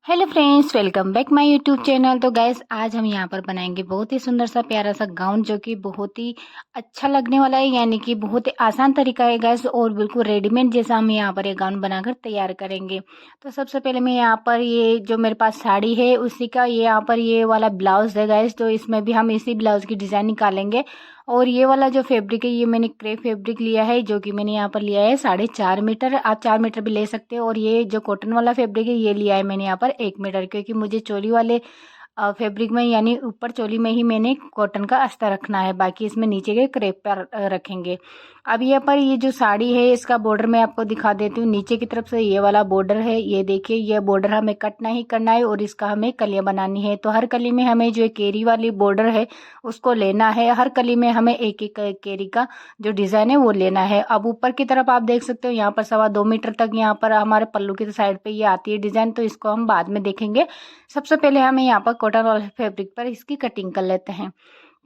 Hello friends, welcome back my YouTube channel. तो gas आज हम यहाँ पर बनाएंगे बहुत ही सुंदर सा प्यारा सा गाउन जो कि बहुत ही अच्छा लगने वाला है, यानी कि बहुत ही आसान तरीका है गैस, और बिल्कुल रेडीमेड जैसा हम यहाँ पर ये गाउन बनाकर तैयार करेंगे। तो सबसे पहले मैं यहाँ पर ये जो मेरे पास साड़ी है उसी का ये यहाँ पर ये वाला ब्लाउज है गैस, तो इसमें भी हम इसी ब्लाउज की डिज़ाइन निकालेंगे। और ये वाला जो फैब्रिक है ये मैंने क्रेप फैब्रिक लिया है, जो कि मैंने यहाँ पर लिया है 4.5 मीटर। आप 4 मीटर भी ले सकते हो। और ये जो कॉटन वाला फैब्रिक है ये लिया है मैंने यहाँ पर 1 मीटर, क्योंकि मुझे चोली वाले फैब्रिक में यानी ऊपर चोली में ही मैंने कॉटन का अस्तर रखना है, बाकी इसमें नीचे के क्रेप पर रखेंगे। अब यहाँ पर ये जो साड़ी है इसका बॉर्डर मैं आपको दिखा देती हूँ। नीचे की तरफ से ये वाला बॉर्डर है, ये देखिए ये बॉर्डर हमें कटना ही करना है और इसका हमें कलियां बनानी है। तो हर कली में हमें जो केरी वाली बॉर्डर है उसको लेना है। हर कली में हमें एक एक केरी का जो डिजाइन है वो लेना है। अब ऊपर की तरफ आप देख सकते हो यहाँ पर 2.25 मीटर तक यहाँ पर हमारे पल्लू की साइड पे ये आती है डिजाइन, तो इसको हम बाद में देखेंगे। सबसे पहले हमें यहाँ पर कॉटन वाले फैब्रिक पर इसकी कटिंग कर लेते हैं।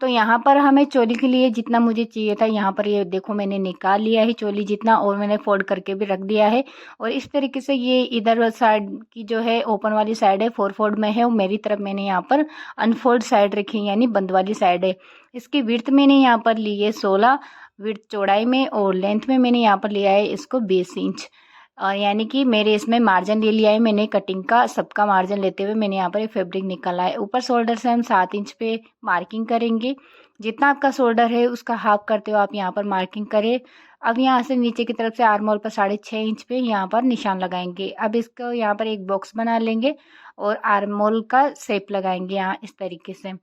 तो यहाँ पर हमें चोली के लिए जितना मुझे चाहिए था यहाँ पर ये देखो मैंने निकाल लिया है चोली जितना, और मैंने फोल्ड करके भी रख दिया है। और इस तरीके से ये इधर साइड की जो है ओपन वाली साइड है 4 फोल्ड में है, और मेरी तरफ मैंने यहाँ पर अनफोल्ड साइड रखी है यानी बंद वाली साइड है। इसकी विड्थ मैंने यहाँ पर ली है 16 विड्थ चौड़ाई में, और लेंथ में मैंने यहाँ पर लिया है इसको 20 इंच। यानी कि मेरे इसमें मार्जिन ले लिया है मैंने कटिंग का, सबका मार्जिन लेते हुए मैंने यहाँ पर एक फैब्रिक निकाला है। ऊपर शोल्डर से हम 7 इंच पे मार्किंग करेंगे। जितना आपका शोल्डर है उसका हाफ करते हो आप यहाँ पर मार्किंग करें। अब यहाँ से नीचे की तरफ से आर्म होल पर 6.5 इंच पे यहाँ पर निशान लगाएंगे। अब इसको यहाँ पर एक बॉक्स बना लेंगे और आर्म होल का शेप लगाएंगे यहाँ इस तरीके से।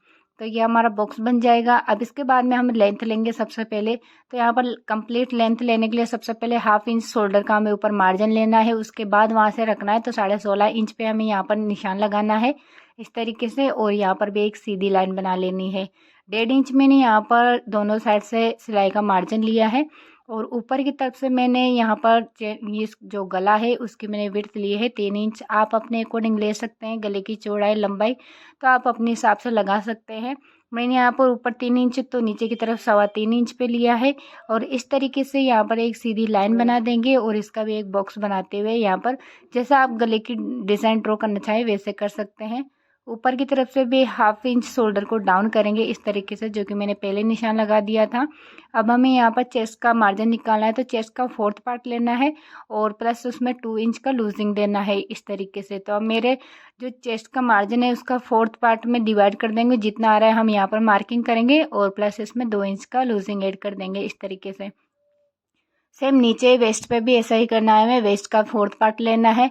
तो ये हमारा बॉक्स बन जाएगा। अब इसके बाद में हम लेंथ लेंगे सबसे पहले। तो यहाँ पर कंप्लीट लेंथ लेने के लिए सबसे पहले 1/2 इंच शोल्डर का हमें ऊपर मार्जिन लेना है, उसके बाद वहाँ से रखना है। तो 16.5 इंच पे हमें यहाँ पर निशान लगाना है इस तरीके से, और यहाँ पर भी एक सीधी लाइन बना लेनी है। 1.5 इंच मैंने यहाँ पर दोनों साइड से सिलाई का मार्जिन लिया है। और ऊपर की तरफ से मैंने यहाँ पर ये जो गला है उसकी मैंने विड्थ ली है 3 इंच। आप अपने अकॉर्डिंग ले सकते हैं गले की चौड़ाई लंबाई, तो आप अपने हिसाब से लगा सकते हैं। मैंने यहाँ पर ऊपर 3 इंच तो नीचे की तरफ 3.25 इंच पे लिया है। और इस तरीके से यहाँ पर एक सीधी लाइन बना देंगे और इसका भी एक बॉक्स बनाते हुए यहाँ पर जैसा आप गले की डिज़ाइन ड्रॉ करना चाहें वैसे कर सकते हैं। ऊपर की तरफ से भी 1/2 इंच शोल्डर को डाउन करेंगे इस तरीके से, जो कि मैंने पहले निशान लगा दिया था। अब हमें यहाँ पर चेस्ट का मार्जिन निकालना है, तो चेस्ट का 4th पार्ट लेना है और प्लस उसमें 2 इंच का लूजिंग देना है इस तरीके से। तो अब मेरे जो चेस्ट का मार्जिन है उसका 4th पार्ट में डिवाइड कर देंगे, जितना आ रहा है हम यहाँ पर मार्किंग करेंगे और प्लस इसमें 2 इंच का लूजिंग ऐड कर देंगे इस तरीके से। सेम नीचे वेस्ट पे भी ऐसा ही करना है, हमें वेस्ट का 4th पार्ट लेना है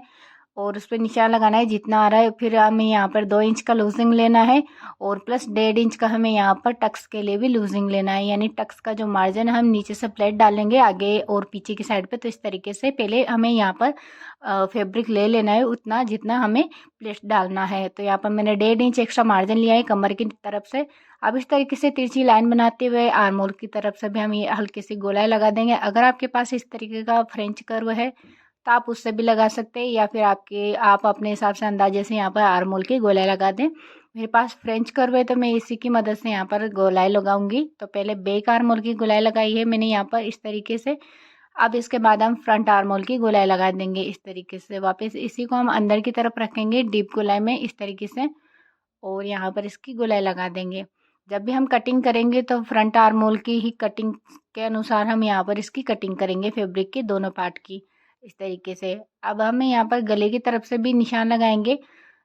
और उस पर निशान लगाना है जितना आ रहा है। फिर हमें यहाँ पर 2 इंच का लूजिंग लेना है और प्लस 1.5 इंच का हमें यहाँ पर टक्स के लिए भी लूजिंग लेना है, यानी टक्स का जो मार्जिन हम नीचे से प्लेट डालेंगे आगे और पीछे की साइड पे। तो इस तरीके से पहले हमें यहाँ पर फैब्रिक ले लेना है उतना जितना हमें प्लेट डालना है। तो यहाँ पर मैंने 1.5 इंच एक्स्ट्रा मार्जिन लिया है कमर की तरफ से। अब इस तरीके से तिरछी लाइन बनाते हुए आर्म होल की तरफ से भी हम ये हल्की सी गोलाई लगा देंगे। अगर आपके पास इस तरीके का फ्रेंच कर्व है तो आप उससे भी लगा सकते हैं, या फिर आप अपने हिसाब से अंदाजे से यहाँ पर आर्म होल की गोलाई लगा दें। मेरे पास फ्रेंच कर्व है तो मैं इसी की मदद से यहाँ पर गोलाई लगाऊंगी। तो पहले बैक आर्म होल की गोलाई लगाई है मैंने यहाँ पर इस तरीके से। अब इसके बाद हम फ्रंट आर्म होल की गोलाई लगा देंगे इस तरीके से। वापस इसी को हम अंदर की तरफ रखेंगे डीप गोलाई में इस तरीके से, और यहाँ पर इसकी गोलाई लगा देंगे। जब भी हम कटिंग करेंगे तो फ्रंट आर्म होल की ही कटिंग के अनुसार हम यहाँ पर इसकी कटिंग करेंगे फैब्रिक के दोनों पार्ट की इस तरीके से। अब हम यहाँ पर गले की तरफ से भी निशान लगाएंगे,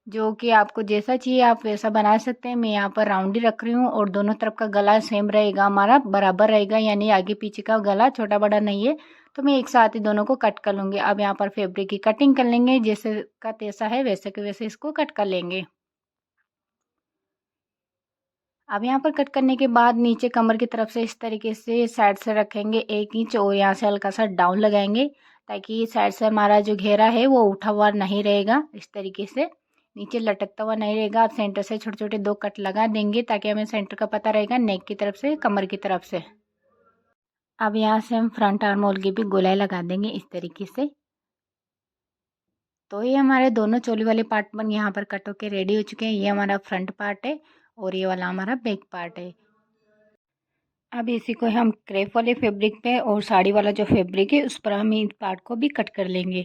जो कि आपको जैसा चाहिए आप वैसा बना सकते हैं। मैं यहाँ पर राउंड ही रख रही हूँ और दोनों तरफ का गला सेम रहेगा, हमारा बराबर रहेगा, यानी आगे पीछे का गला छोटा बड़ा नहीं है। तो मैं एक साथ ही दोनों को कट कर लूँगी। अब यहाँ पर फैब्रिक की कटिंग कर लेंगे, जैसे का तैसा है वैसे के वैसे इसको कट कर लेंगे। अब यहाँ पर कट करने के बाद नीचे कमर की तरफ से इस तरीके से साइड से रखेंगे 1 इंच और यहाँ से हल्का सा डाउन लगाएंगे, ताकि साइड से हमारा जो घेरा है वो उठा हुआ नहीं रहेगा, इस तरीके से नीचे लटकता हुआ नहीं रहेगा। आप सेंटर से छोटे छोटे 2 कट लगा देंगे ताकि हमें सेंटर का पता रहेगा नेक की तरफ से कमर की तरफ से। अब यहाँ से हम फ्रंट आर्म होल की भी गोलाई लगा देंगे इस तरीके से। तो ये हमारे दोनों चोली वाले पार्ट बन यहाँ पर कट होके रेडी हो चुके हैं। ये हमारा फ्रंट पार्ट है और ये वाला हमारा बैक पार्ट है। अब इसी को हम क्रेप वाले फैब्रिक पे और साड़ी वाला जो फैब्रिक है उस पर हम इस पार्ट को भी कट कर लेंगे।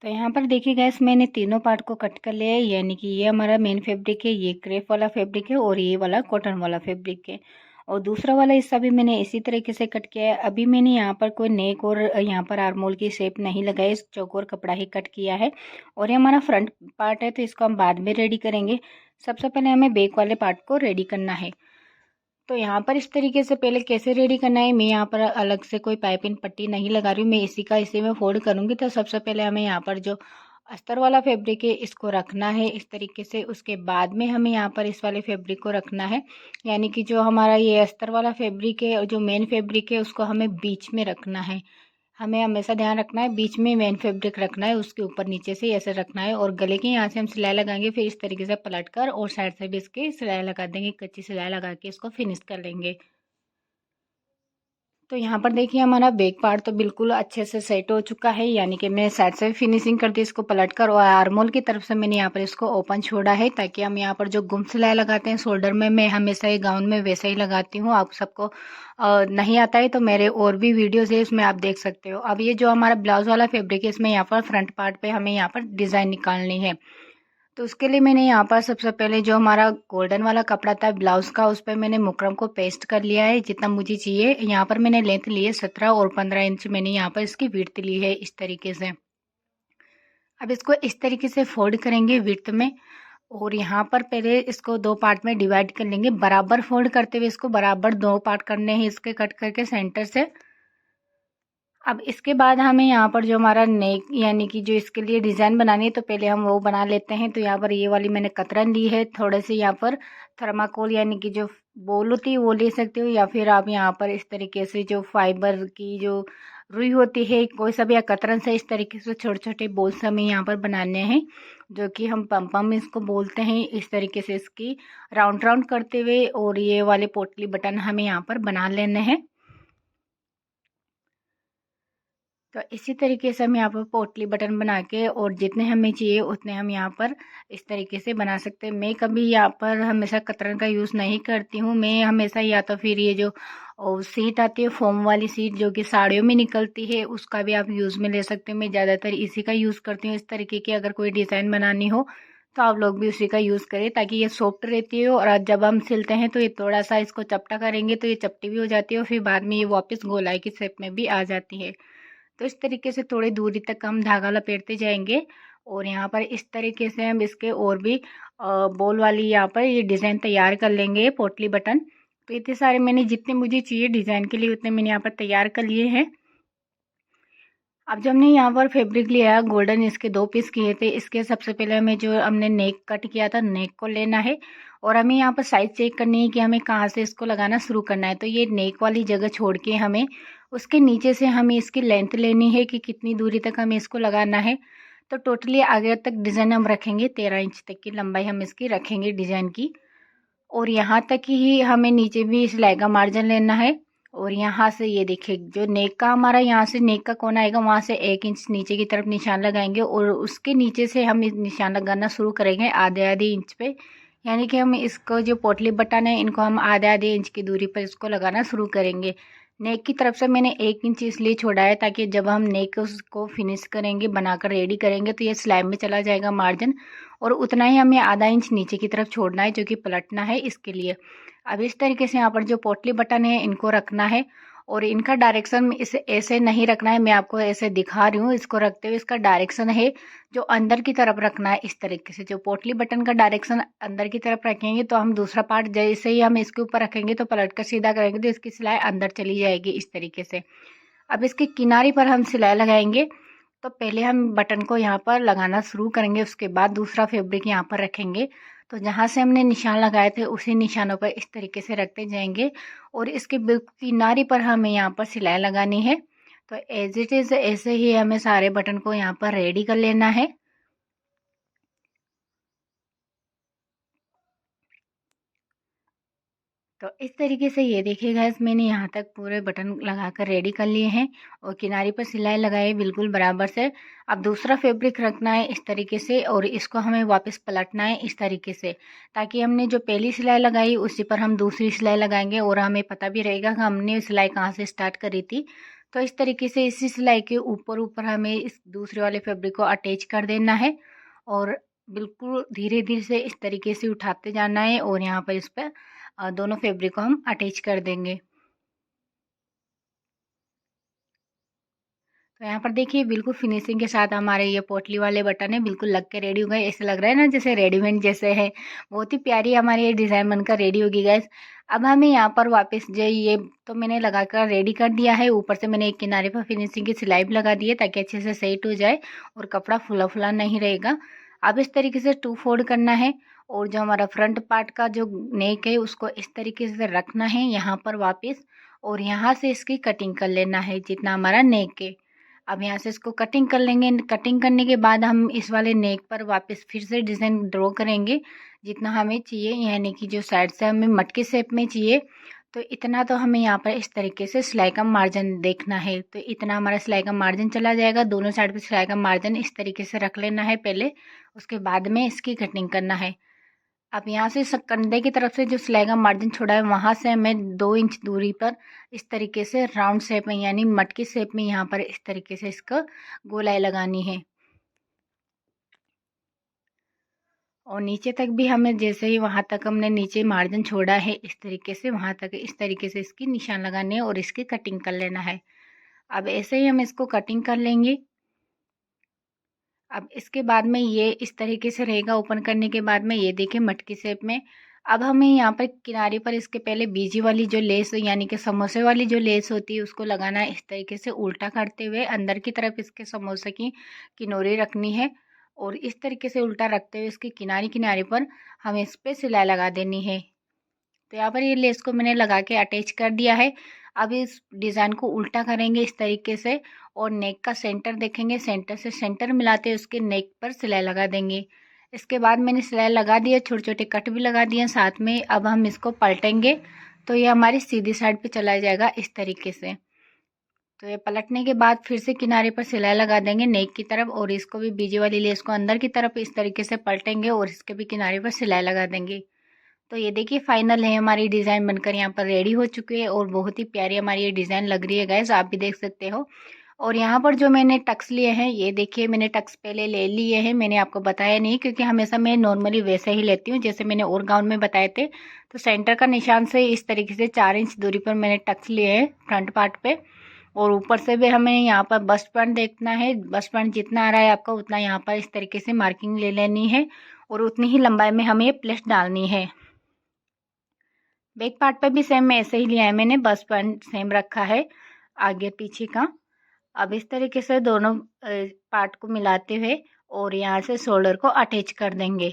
तो यहाँ पर देखिए गैस मैंने तीनों पार्ट को कट कर लिया है, यानी कि ये हमारा मेन फैब्रिक है, ये क्रेप वाला फैब्रिक है और ये वाला कॉटन वाला फैब्रिक है। और दूसरा वाला हिस्सा भी मैंने इसी तरीके से कट किया है। अभी मैंने यहाँ पर कोई नेक और यहाँ पर आर्मोल की शेप नहीं लगाई, इस चौकोर कपड़ा ही कट किया है। और ये हमारा फ्रंट पार्ट है तो इसको हम बाद में रेडी करेंगे। सबसे पहले हमें बैक वाले पार्ट को रेडी करना है। तो यहाँ पर इस तरीके से पहले कैसे रेडी करना है, मैं यहाँ पर अलग से कोई पाइपिंग पट्टी नहीं लगा रही हूँ, मैं इसी का इसी में फोल्ड करूँगी। तो सबसे पहले हमें यहाँ पर जो अस्तर वाला फैब्रिक है इसको रखना है इस तरीके से। उसके बाद में हमें यहाँ पर इस वाले फैब्रिक को रखना है, यानी कि जो हमारा ये अस्तर वाला फैब्रिक है और जो मेन फैब्रिक है उसको हमें बीच में रखना है। हमें हमेशा ध्यान रखना है बीच में मेन फैब्रिक रखना है, उसके ऊपर नीचे से ऐसे रखना है। और गले के यहाँ से हम सिलाई लगाएंगे, फिर इस तरीके से पलट कर और साइड से भी इसके सिलाई लगा देंगे, कच्ची सिलाई लगा के इसको फिनिश कर लेंगे। तो यहाँ पर देखिए हमारा बैक पार्ट तो बिल्कुल अच्छे से सेट हो चुका है, यानी कि मैं साइड से फिनिशिंग कर दी इसको पलट कर। और आर्मोल की तरफ से मैंने यहाँ पर इसको ओपन छोड़ा है, ताकि हम यहाँ पर जो गुम सिलाई लगाते हैं शोल्डर में, मैं हमेशा ये गाउन में वैसे ही लगाती हूँ। आप सबको नहीं आता है तो मेरे और भी वीडियोज़ है उसमें आप देख सकते हो। अब ये जो हमारा ब्लाउज वाला फैब्रिक है इसमें यहाँ पर फ्रंट पार्ट पर हमें यहाँ पर डिज़ाइन निकालनी है। तो उसके लिए मैंने यहाँ पर सबसे पहले जो हमारा गोल्डन वाला कपड़ा था ब्लाउज का, उस पर मैंने मुकरम को पेस्ट कर लिया है जितना मुझे चाहिए। यहाँ पर मैंने लेंथ ली है 17 और 15 इंच मैंने यहाँ पर इसकी विड्थ ली है इस तरीके से। अब इसको इस तरीके से फोल्ड करेंगे विड्थ में, और यहाँ पर पहले इसको दो पार्ट में डिवाइड कर लेंगे। बराबर फोल्ड करते हुए इसको बराबर दो पार्ट करने हैं इसके, कट करके सेंटर से। अब इसके बाद हमें यहाँ पर जो हमारा नेक, यानी कि जो इसके लिए डिज़ाइन बनानी है, तो पहले हम वो बना लेते हैं। तो यहाँ पर ये वाली मैंने कतरन ली है, थोड़े से यहाँ पर थर्माकोल यानी कि जो बोल होती है वो ले सकते हो, या फिर आप यहाँ पर इस तरीके से जो फाइबर की जो रुई होती है कोई सा भी, या कतरन से इस तरीके से छोटे छोटे बोल्स हमें यहाँ पर बनाने हैं, जो कि हम पम पम इसको बोलते हैं। इस तरीके से इसकी राउंड राउंड करते हुए और ये वाले पोटली बटन हमें यहाँ पर बना लेने हैं। तो इसी तरीके से हम यहाँ पर पोटली बटन बना के, और जितने हमें चाहिए उतने हम यहाँ पर इस तरीके से बना सकते हैं। मैं कभी यहाँ पर हमेशा कतरन का यूज़ नहीं करती हूँ, मैं हमेशा या तो फिर ये जो सीट आती है फोम वाली सीट जो कि साड़ियों में निकलती है, उसका भी आप यूज़ में ले सकते हो। मैं ज़्यादातर इसी का यूज़ करती हूँ इस तरीके की। अगर कोई डिज़ाइन बनानी हो तो आप लोग भी उसी का यूज़ करें, ताकि ये सॉफ्ट रहती है। और जब हम सिलते हैं तो ये थोड़ा सा इसको चपटा करेंगे तो ये चपटी भी हो जाती है, और फिर बाद में ये वापस गोलाई की शेप में भी आ जाती है। तो इस तरीके से थोड़ी दूरी तक हम धागा लपेटते जाएंगे, और यहाँ पर इस तरीके से हम इसके और भी बॉल वाली यहाँ पर ये डिज़ाइन तैयार कर लेंगे पोटली बटन। तो इतने सारे मैंने जितने मुझे चाहिए डिज़ाइन के लिए उतने मैंने यहाँ पर तैयार कर लिए हैं। अब जब हमने यहाँ पर फैब्रिक लिया गोल्डन, इसके दो पीस किए थे, इसके सबसे पहले हमें जो हमने नेक कट किया था नेक को लेना है, और हमें यहाँ पर साइज चेक करनी है कि हमें कहाँ से इसको लगाना शुरू करना है। तो ये नेक वाली जगह छोड़ के हमें उसके नीचे से हमें इसकी लेंथ लेनी है कि कितनी दूरी तक हमें इसको लगाना है। तो टोटली आगे तक डिज़ाइन हम रखेंगे 13 इंच तक की लंबाई हम इसकी रखेंगे डिज़ाइन की। और यहाँ तक ही हमें नीचे भी सिलाई का मार्जिन लेना है। और यहाँ से ये देखिए जो नेक का हमारा यहाँ से नेक का कोना आएगा वहाँ से 1 इंच नीचे की तरफ निशान लगाएंगे, और उसके नीचे से हम निशान लगाना शुरू करेंगे आधे आधे इंच पे। यानी कि हम इसको जो पोटली बटन है इनको हम आधे आधे इंच की दूरी पर इसको लगाना शुरू करेंगे। नेक की तरफ से मैंने 1 इंच इसलिए छोड़ा है ताकि जब हम नेक उसको फिनिश करेंगे बनाकर रेडी करेंगे तो ये सिलाई में चला जाएगा मार्जिन, और उतना ही हमें आधा इंच नीचे की तरफ छोड़ना है जो कि पलटना है इसके लिए। अब इस तरीके से यहाँ पर जो पोटली बटन है इनको रखना है, और इनका डायरेक्शन इसे ऐसे नहीं रखना है, मैं आपको ऐसे दिखा रही हूँ। इसको रखते हुए इसका डायरेक्शन है जो अंदर की तरफ रखना है। इस तरीके से जो पोटली बटन का डायरेक्शन अंदर की तरफ रखेंगे तो हम दूसरा पार्ट जैसे ही हम इसके ऊपर रखेंगे तो पलट कर सीधा करेंगे तो इसकी सिलाई अंदर चली जाएगी इस तरीके से। अब इसके किनारे पर हम सिलाई लगाएंगे। तो पहले हम बटन को यहाँ पर लगाना शुरू करेंगे, उसके बाद दूसरा फैब्रिक यहाँ पर रखेंगे। तो जहाँ से हमने निशान लगाए थे उसी निशानों पर इस तरीके से रखते जाएंगे, और इसके बिल्कुल किनारे पर हमें यहाँ पर सिलाई लगानी है। तो एज इट इज़ ऐसे ही हमें सारे बटन को यहाँ पर रेडी कर लेना है। तो इस तरीके से ये देखिए गाइस मैंने यहाँ तक पूरे बटन लगाकर रेडी कर लिए हैं, और किनारे पर सिलाई लगाई बिल्कुल बराबर से। अब दूसरा फैब्रिक रखना है इस तरीके से, और इसको हमें वापस पलटना है इस तरीके से, ताकि हमने जो पहली सिलाई लगाई उसी पर हम दूसरी सिलाई लगाएंगे और हमें पता भी रहेगा कि हमने सिलाई कहाँ से स्टार्ट करी थी। तो इस तरीके से इसी सिलाई के ऊपर ऊपर हमें इस दूसरे वाले फैब्रिक को अटैच कर देना है और बिल्कुल धीरे धीरे से इस तरीके से उठाते जाना है और यहाँ पर इस पर दोनों फैब्रिक को हम अटैच कर देंगे। तो यहाँ पर देखिए बिल्कुल फिनिशिंग के साथ हमारे ये पोटली वाले बटन है बिल्कुल लग के रेडी हो गए। ऐसे लग रहा है ना जैसे रेडीमेड जैसे है। बहुत ही प्यारी हमारी ये डिज़ाइन बनकर रेडी होगी गाइस। अब हमें यहाँ पर वापस जो ये तो मैंने लगा कर रेडी कर दिया है। ऊपर से मैंने एक किनारे पर फिनिशिंग की सिलाई भी लगा दी है ताकि अच्छे से सेट हो जाए और कपड़ा फुला फुला नहीं रहेगा। अब इस तरीके से 2 फोल्ड करना है और जो हमारा फ्रंट पार्ट का जो नेक है उसको इस तरीके से रखना है यहाँ पर वापस और यहाँ से इसकी कटिंग कर लेना है जितना हमारा नेक है। अब यहाँ से इसको कटिंग कर लेंगे। कटिंग करने के बाद हम इस वाले नेक पर वापस फिर से डिज़ाइन ड्रॉ करेंगे जितना हमें चाहिए, यानी कि जो साइड से हमें मटकी शेप में चाहिए। तो इतना तो हमें यहाँ पर इस तरीके से सिलाई का मार्जिन देखना है। तो इतना हमारा सिलाई का मार्जिन चला जाएगा। दोनों साइड पे सिलाई का मार्जिन इस तरीके से रख लेना है पहले, उसके बाद में इसकी कटिंग करना है। अब यहाँ से कंधे की तरफ से जो सिलाई का मार्जिन छोड़ा है वहाँ से हमें 2 इंच दूरी पर इस तरीके से राउंड शेप में यानी मटकी शेप में यहाँ पर इस तरीके से इसका गोलाई लगानी है। और नीचे तक भी हमें जैसे ही वहाँ तक हमने नीचे मार्जिन छोड़ा है इस तरीके से वहाँ तक इस तरीके से इसकी निशान लगाने है और इसकी कटिंग कर लेना है। अब ऐसे ही हम इसको कटिंग कर लेंगे। अब इसके बाद में ये इस तरीके से रहेगा। ओपन करने के बाद में ये देखिए मटकी शेप में। अब हमें यहाँ पर किनारे पर इसके पहले बीजी वाली जो लेस यानी कि समोसे वाली जो लेस होती है उसको लगाना है। इस तरीके से उल्टा करते हुए अंदर की तरफ इसके समोसे की किनारे रखनी है और इस तरीके से उल्टा रखते हुए इसके किनारे किनारे पर हमें इस पर सिलाई लगा देनी है। तो यहाँ पर ये लेस को मैंने लगा के अटैच कर दिया है। अब इस डिज़ाइन को उल्टा करेंगे इस तरीके से और नेक का सेंटर देखेंगे, सेंटर से सेंटर मिलाते उसके नेक पर सिलाई लगा देंगे। इसके बाद मैंने सिलाई लगा दिया, छोटे छोटे कट भी लगा दिए साथ में। अब हम इसको पलटेंगे तो ये हमारी सीधी साइड पे चला जाएगा इस तरीके से। तो ये पलटने के बाद फिर से किनारे पर सिलाई लगा देंगे नेक की तरफ और इसको भी बीजे वाली लेस को अंदर की तरफ इस तरीके से पलटेंगे और इसके भी किनारे पर सिलाई लगा देंगे। तो ये देखिए फाइनल है हमारी डिज़ाइन बनकर यहाँ पर रेडी हो चुकी है और बहुत ही प्यारी हमारी ये डिज़ाइन लग रही है गाइस, आप भी देख सकते हो। और यहाँ पर जो मैंने टक्स लिए हैं ये देखिए मैंने टक्स पहले ले लिए हैं, मैंने आपको बताया नहीं क्योंकि हमेशा मैं नॉर्मली वैसे ही लेती हूँ जैसे मैंने और गाउन में बताए थे। तो सेंटर का निशान से इस तरीके से 4 इंच दूरी पर मैंने टक्स लिए हैं फ्रंट पार्ट पे। और ऊपर से भी हमें यहाँ पर बस्ट पॉइंट देखना है। बस्ट पॉइंट जितना आ रहा है आपका उतना यहाँ पर इस तरीके से मार्किंग ले लेनी है और उतनी ही लंबाई में हमें प्लेट डालनी है। बैक पार्ट पे भी सेम ऐसे ही लिया है मैंने, बस पॉइंट सेम रखा है आगे पीछे का। अब इस तरीके से दोनों पार्ट को मिलाते हुए और यहाँ से शोल्डर को अटैच कर देंगे।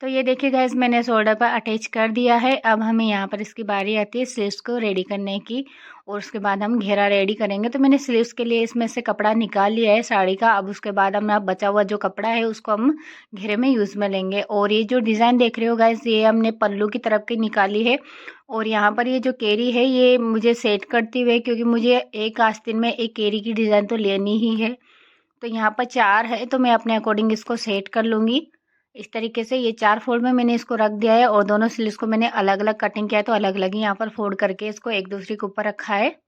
तो ये देखिए गाइस मैंने शोल्डर पर अटैच कर दिया है। अब हमें यहाँ पर इसकी बारी आती है स्लीव्स को रेडी करने की और उसके बाद हम घेरा रेडी करेंगे। तो मैंने स्लीव्स के लिए इसमें से कपड़ा निकाल लिया है साड़ी का। अब उसके बाद हम बचा हुआ जो कपड़ा है उसको हम घेरे में यूज़ में लेंगे। और ये जो डिज़ाइन देख रहे हो गाइस ये हमने पल्लू की तरफ की निकाली है। और यहाँ पर ये जो केरी है ये मुझे सेट करते हुए, क्योंकि मुझे एक आस्तीन में एक केरी की डिज़ाइन तो लेनी ही है। तो यहाँ पर 4 है तो मैं अपने अकॉर्डिंग इसको सेट कर लूँगी। इस तरीके से ये 4 फोल्ड में मैंने इसको रख दिया है और दोनों स्लीव्स को मैंने अलग अलग कटिंग किया है तो अलग अलग ही यहाँ पर फोल्ड करके इसको एक दूसरे के ऊपर रखा है।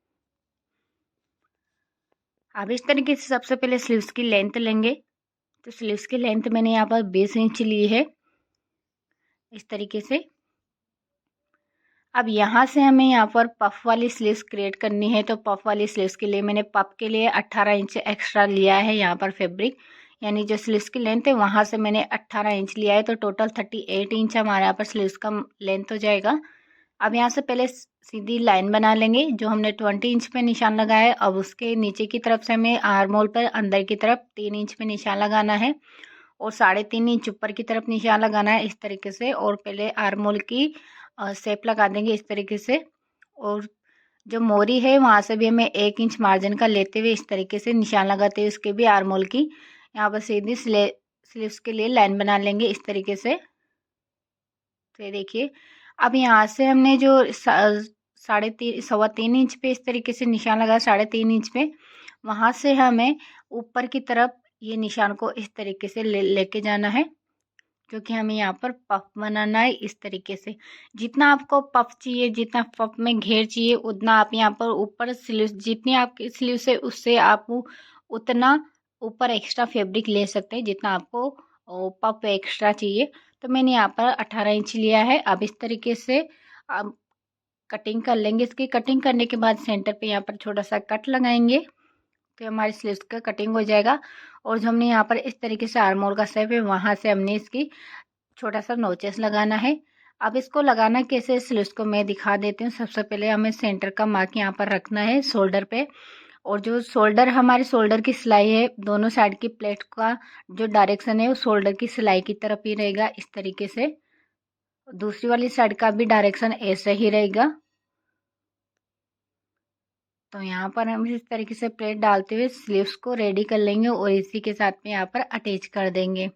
अब इस तरीके से सबसे पहले स्लीव्स की लेंथ लेंगे। तो स्लीव्स की लेंथ मैंने यहाँ पर 20 इंच ली है इस तरीके से। अब यहाँ से हमें यहाँ पर पफ वाली स्लीव्स क्रिएट करनी है। तो पफ वाली स्लीव्स के लिए मैंने पफ के लिए 18 इंच एक्स्ट्रा लिया है यहाँ पर फैब्रिक, यानी जो स्लीव्स की लेंथ है वहाँ से मैंने 18 इंच लिया है। तो टोटल 38 इंच हमारे यहाँ पर स्लीव्स का लेंथ हो जाएगा। अब यहाँ से पहले सीधी लाइन बना लेंगे जो हमने 20 इंच पे निशान लगाया है। अब उसके नीचे की तरफ से हमें आर्म होल पर अंदर की तरफ 3 इंच पे निशान लगाना है और 3.5 इंच ऊपर की तरफ निशान लगाना है इस तरीके से। और पहले आर्म होल की शेप लगा देंगे इस तरीके से। और जो मोरी है वहाँ से भी हमें 1 इंच मार्जिन का लेते हुए इस तरीके से निशान लगाते हुए उसके भी आर्म होल की यहाँ पर सीधी स्लीव्स के लिए लाइन बना लेंगे इस तरीके से। तो ये देखिए अब यहाँ से हमने जो 3.5 इंच पे इस तरीके से निशान लगाया 3.5 इंच पे, वहाँ से हमें ऊपर की तरफ ये निशान को इस तरीके से लेके जाना है। क्योंकि हमें यहाँ पर पफ बनाना है इस तरीके से। जितना आपको पफ चाहिए, जितना पफ में घेर चाहिए, उतना आप यहाँ पर ऊपर स्लीव, जितनी आपकी स्लीव से उससे आप उतना ऊपर एक्स्ट्रा फैब्रिक ले सकते हैं जितना आपको पफ एक्स्ट्रा चाहिए। तो मैंने यहाँ पर 18 इंच लिया है। अब इस तरीके से आप कटिंग कर लेंगे। इसकी कटिंग करने के बाद सेंटर पे यहाँ पर छोटा सा कट लगाएंगे तो हमारी स्लीव्स का कटिंग हो जाएगा। और जो हमने यहाँ पर इस तरीके से आर्म होल का शेप है, वहाँ से हमने इसकी छोटा सा नोचेस लगाना है। अब इसको लगाना कैसे, स्लीव्स को मैं दिखा देती हूँ। सबसे पहले हमें सेंटर का मार्क यहाँ पर रखना है शोल्डर पे, और जो शोल्डर, हमारे शोल्डर की सिलाई है, दोनों साइड की प्लेट का जो डायरेक्शन है वो शोल्डर की सिलाई की तरफ ही रहेगा इस तरीके से। दूसरी वाली साइड का भी डायरेक्शन ऐसे ही रहेगा। तो यहाँ पर हम इस तरीके से प्लेट डालते हुए स्लीव्स को रेडी कर लेंगे और इसी के साथ में यहाँ पर अटैच कर देंगे।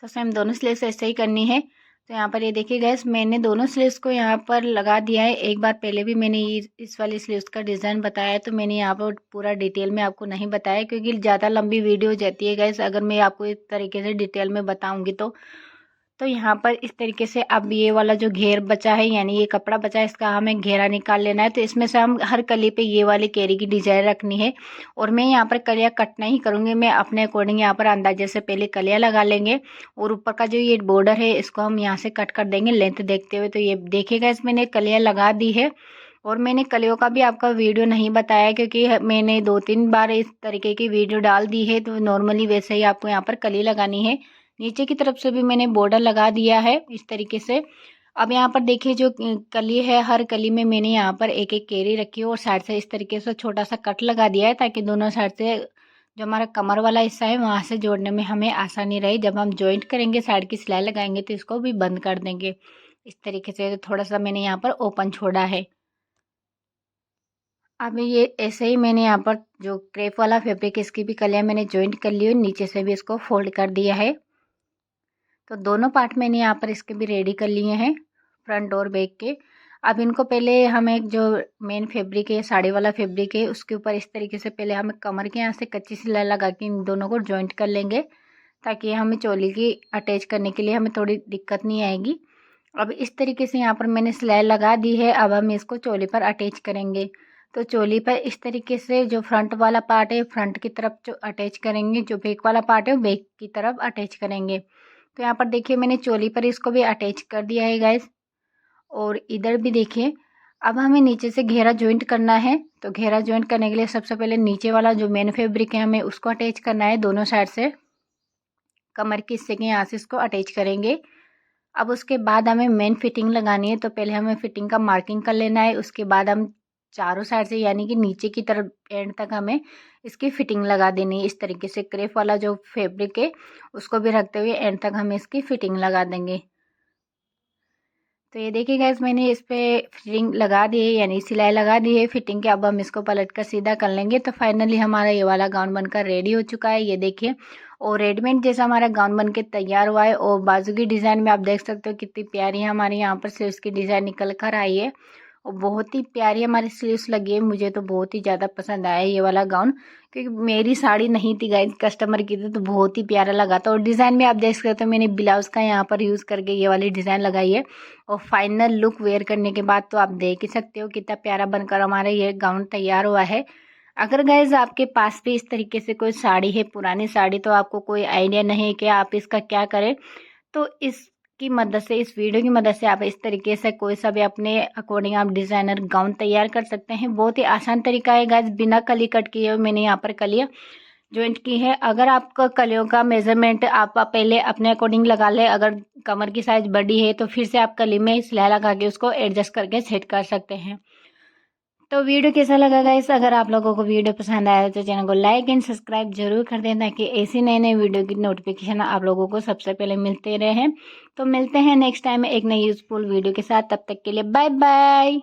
तो सेम दोनों स्लीव्स ऐसे ही करनी है। तो यहाँ पर ये देखिए गाइस, मैंने दोनों स्लीव्स को यहाँ पर लगा दिया है। एक बार पहले भी मैंने इस वाली स्लीव्स का डिज़ाइन बताया है, तो मैंने यहाँ पर पूरा डिटेल में आपको नहीं बताया क्योंकि ज़्यादा लंबी वीडियो हो जाती है गाइस अगर मैं आपको इस तरीके से डिटेल में बताऊँगी तो यहाँ पर इस तरीके से अब ये वाला जो घेर बचा है, यानी ये कपड़ा बचा है, इसका हमें घेरा निकाल लेना है। तो इसमें से हम हर कली पे ये वाली कैरी की डिजाइन रखनी है। और मैं यहाँ पर कलियाँ कट नहीं करूँगी, मैं अपने अकॉर्डिंग यहाँ पर अंदाजे से पहले कलियाँ लगा लेंगे और ऊपर का जो ये बॉर्डर है इसको हम यहाँ से कट कर देंगे लेंथ देखते हुए। तो ये देखिएगा, इसमें मैंने कलियाँ लगा दी है। और मैंने कलियों का भी आपका वीडियो नहीं बताया क्योंकि मैंने 2-3 बार इस तरीके की वीडियो डाल दी है। तो नॉर्मली वैसे ही आपको यहाँ पर कली लगानी है। नीचे की तरफ से भी मैंने बॉर्डर लगा दिया है इस तरीके से। अब यहाँ पर देखिए जो कली है, हर कली में मैंने यहाँ पर एक एक कैरी रखी है और साइड से इस तरीके से छोटा सा कट लगा दिया है ताकि दोनों साइड से जो हमारा कमर वाला हिस्सा है वहाँ से जोड़ने में हमें आसानी रहे। जब हम जॉइंट करेंगे, साइड की सिलाई लगाएंगे तो इसको भी बंद कर देंगे इस तरीके से। थोड़ा सा मैंने यहाँ पर ओपन छोड़ा है। अब ये ऐसे ही मैंने यहाँ पर जो क्रेप वाला फैब्रिक, इसकी भी कलियाँ मैंने जॉइंट कर ली है, नीचे से भी इसको फोल्ड कर दिया है। तो दोनों पार्ट मैंने यहाँ पर इसके भी रेडी कर लिए हैं, फ्रंट और बैक के। अब इनको पहले हमें जो मेन फैब्रिक है, साड़ी वाला फैब्रिक है, उसके ऊपर इस तरीके से पहले हमें कमर के यहाँ से कच्ची सिलाई लगा के इन दोनों को जॉइंट कर लेंगे ताकि हमें चोली की अटैच करने के लिए हमें थोड़ी दिक्कत नहीं आएगी। अब इस तरीके से यहाँ पर मैंने सिलाई लगा दी है। अब हम इसको चोली पर अटैच करेंगे। तो चोली पर इस तरीके से जो फ्रंट वाला पार्ट है फ्रंट की तरफ जो अटैच करेंगे, जो बैक वाला पार्ट है बैक की तरफ अटैच करेंगे। तो यहाँ पर देखिए मैंने चोली पर इसको भी अटैच कर दिया है गाइस। और इधर भी देखिए, अब हमें नीचे से घेरा जॉइंट करना है। तो घेरा जॉइंट करने के लिए सबसे पहले नीचे वाला जो मेन फैब्रिक है हमें उसको अटैच करना है दोनों साइड से। कमर के हिस्से के यहाँ से इसको अटैच करेंगे। अब उसके बाद हमें मेन फिटिंग लगानी है। तो पहले हमें फिटिंग का मार्किंग कर लेना है। उसके बाद हम चारों साइड से, यानी कि नीचे की तरफ एंड तक हमें इसकी फिटिंग लगा देनी है। इस तरीके से क्रेप वाला जो फैब्रिक है उसको भी रखते हुए एंड तक हम इसकी फिटिंग लगा देंगे। तो ये देखिए गाइस, मैंने इस पे फिटिंग लगा दी है, यानी सिलाई लगा दी है फिटिंग के। अब हम इसको पलट कर सीधा कर लेंगे। तो फाइनली हमारा ये वाला गाउन बनकर रेडी हो चुका है, ये देखिए। और रेडीमेड जैसा हमारा गाउन बनके तैयार हुआ है। और बाजू की डिज़ाइन में आप देख सकते हो कितनी प्यारी हमारे यहाँ पर स्लीव्स की डिज़ाइन निकल कर आई है और बहुत ही प्यारी हमारी स्लीव्स लगी है। मुझे तो बहुत ही ज़्यादा पसंद आया ये वाला गाउन, क्योंकि मेरी साड़ी नहीं थी गाइस, कस्टमर की थी, तो बहुत ही प्यारा लगा था। और डिज़ाइन में आप देख सकते हो मैंने ब्लाउज़ का यहाँ पर यूज़ करके ये वाली डिज़ाइन लगाई है। और फाइनल लुक वेयर करने के बाद तो आप देख ही सकते हो कितना प्यारा बनकर हमारा ये गाउन तैयार हुआ है। अगर गाइज आपके पास भी इस तरीके से कोई साड़ी है, पुरानी साड़ी, तो आपको कोई आइडिया नहीं है कि आप इसका क्या करें, तो इसकी मदद से, इस वीडियो की मदद से आप इस तरीके से कोई सा भी अपने अकॉर्डिंग आप डिज़ाइनर गाउन तैयार कर सकते हैं। बहुत ही आसान तरीका है गाइज, बिना कली कट किए हुए मैंने यहाँ पर कलियाँ जॉइंट की है। अगर आपका कलियों का मेजरमेंट आप पहले अपने अकॉर्डिंग लगा ले, अगर कमर की साइज बड़ी है तो फिर से आप कली में सिलाई लगा के उसको एडजस्ट करके सेट कर सकते हैं। तो वीडियो कैसा लगा गाइस, अगर आप लोगों को वीडियो पसंद आया तो चैनल को लाइक एंड सब्सक्राइब जरूर कर दें ताकि ऐसी नए नए वीडियो की नोटिफिकेशन आप लोगों को सबसे पहले मिलते रहे। तो मिलते हैं नेक्स्ट टाइम एक नई यूजफुल वीडियो के साथ, तब तक के लिए बाय बाय।